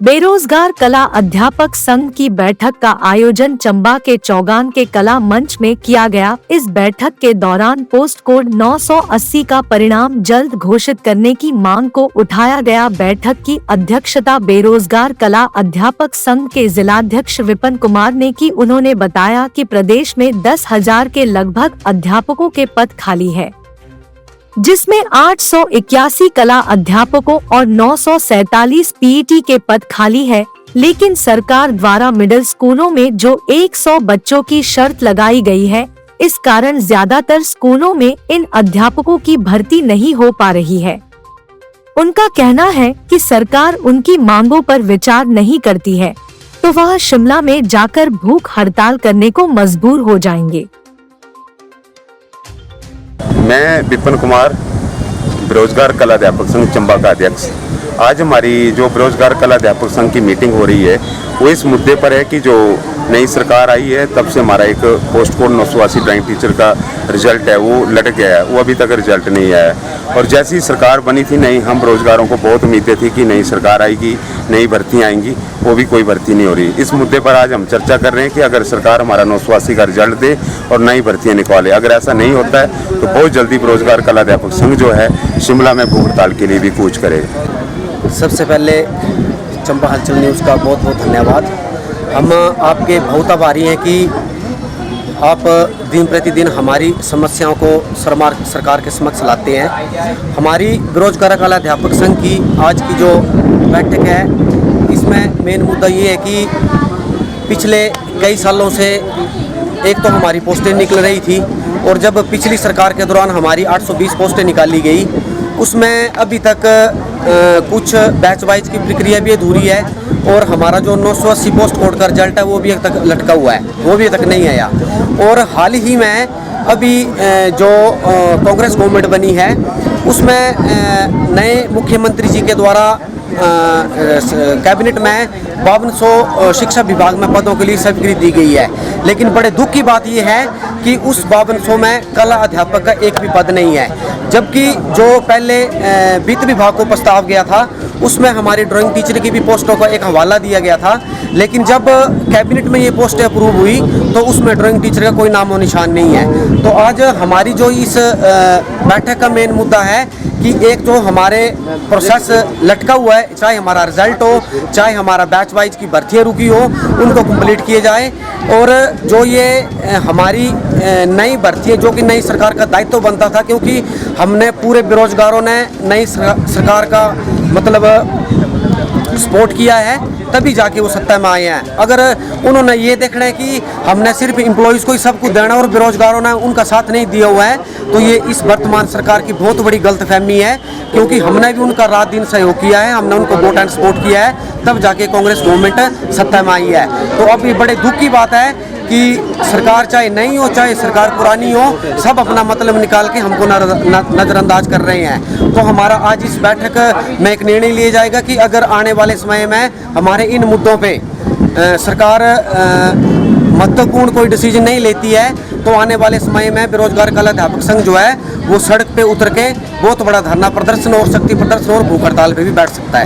बेरोजगार कला अध्यापक संघ की बैठक का आयोजन चंबा के चौगान के कला मंच में किया गया। इस बैठक के दौरान पोस्ट कोड 980 का परिणाम जल्द घोषित करने की मांग को उठाया गया। बैठक की अध्यक्षता बेरोजगार कला अध्यापक संघ के जिलाध्यक्ष विपिन कुमार ने की। उन्होंने बताया कि प्रदेश में 10,000 के लगभग अध्यापकों के पद खाली है, जिसमें 881 कला अध्यापकों और 947 पीईटी के पद खाली है। लेकिन सरकार द्वारा मिडिल स्कूलों में जो 100 बच्चों की शर्त लगाई गई है, इस कारण ज्यादातर स्कूलों में इन अध्यापकों की भर्ती नहीं हो पा रही है। उनका कहना है कि सरकार उनकी मांगों पर विचार नहीं करती है तो वह शिमला में जाकर भूख हड़ताल करने को मजबूर हो जाएंगे। मैं विपिन कुमार, बेरोजगार कला अध्यापक संघ चंबा का अध्यक्ष। आज हमारी जो बेरोजगार कला अध्यापक संघ की मीटिंग हो रही है वो इस मुद्दे पर है कि जो नई सरकार आई है तब से हमारा एक पोस्ट कोड 980 ड्राइंग टीचर का रिजल्ट है वो लटक गया है, वो अभी तक रिजल्ट नहीं आया है। और जैसी सरकार बनी थी नई, हम बेरोजगारों को बहुत उम्मीदें थी कि नई सरकार आएगी, नई भर्तियाँ आएंगी, वो भी कोई भर्ती नहीं हो रही। इस मुद्दे पर आज हम चर्चा कर रहे हैं कि अगर सरकार हमारा 980 का रिजल्ट दे और नई भर्तियाँ निकाले। अगर ऐसा नहीं होता है तो बहुत जल्दी बेरोजगार कला अध्यापक संघ जो है शिमला में भूख हड़ताल के लिए भी कूच करेगा। सबसे पहले चंबा हलचल न्यूज़ का बहुत बहुत धन्यवाद। हम आपके बहुत आभारी हैं कि आप दिन प्रतिदिन हमारी समस्याओं को सरकार के समक्ष लाते हैं। हमारी बेरोजगार कला अध्यापक संघ की आज की जो बैठक है, इसमें मेन मुद्दा ये है कि पिछले कई सालों से एक तो हमारी पोस्टें निकल रही थी और जब पिछली सरकार के दौरान हमारी 820 पोस्टें निकाली गई, उसमें अभी तक कुछ बैच वाइज की प्रक्रिया भी अधूरी है और हमारा जो 980 पोस्ट कोड का रिजल्ट है वो भी अभी तक लटका हुआ है, वो भी अभी तक नहीं आया। और हाल ही में अभी जो कांग्रेस गवर्नमेंट बनी है उसमें नए मुख्यमंत्री जी के द्वारा कैबिनेट में 5200 शिक्षा विभाग में पदों के लिए स्वीकृति दी गई है। लेकिन बड़े दुख की बात यह है कि उस 5200 में कला अध्यापक का एक भी पद नहीं है, जबकि जो पहले वित्त विभाग को प्रस्ताव गया था उसमें हमारी ड्राइंग टीचर की भी पोस्टों का एक हवाला दिया गया था। लेकिन जब कैबिनेट में ये पोस्टें अप्रूव हुई तो उसमें ड्राइंग टीचर का कोई नामो निशान नहीं है। तो आज हमारी जो इस बैठक का मेन मुद्दा है कि एक जो हमारे प्रोसेस लटका हुआ है, चाहे हमारा रिजल्ट हो, चाहे हमारा बैच वाइज की भर्तियाँ रुकी हो, उनको कंप्लीट किए जाए। और जो ये हमारी नई भर्तियाँ, जो कि नई सरकार का दायित्व बनता था, क्योंकि हमने पूरे बेरोजगारों ने नई सरकार का मतलब सपोर्ट किया है तभी जाके वो सत्ता में आए हैं। अगर उन्होंने ये देखना है कि हमने सिर्फ एम्प्लॉयज़ को ही सब कुछ देना और बेरोजगारों ने उनका साथ नहीं दिया हुआ है, तो ये इस वर्तमान सरकार की बहुत बड़ी गलतफहमी है। क्योंकि हमने भी उनका रात दिन सहयोग किया है, हमने उनको वोट एंड सपोर्ट किया है, तब जाके कांग्रेस गवर्नमेंट सत्ता में आई है। तो अब ये बड़े दुख की बात है कि सरकार चाहे नई हो चाहे सरकार पुरानी हो, सब अपना मतलब निकाल के हमको नज़रअंदाज कर रहे हैं। तो हमारा आज इस बैठक में एक निर्णय लिया जाएगा कि अगर आने वाले समय में हमारे इन मुद्दों पे सरकार महत्वपूर्ण कोई डिसीजन नहीं लेती है तो आने वाले समय में बेरोजगार कला अध्यापक संघ जो है वो सड़क पे उतर के बहुत बड़ा धरना प्रदर्शन और शक्ति प्रदर्शन और भूख हड़ताल पे भी बैठ सकता है।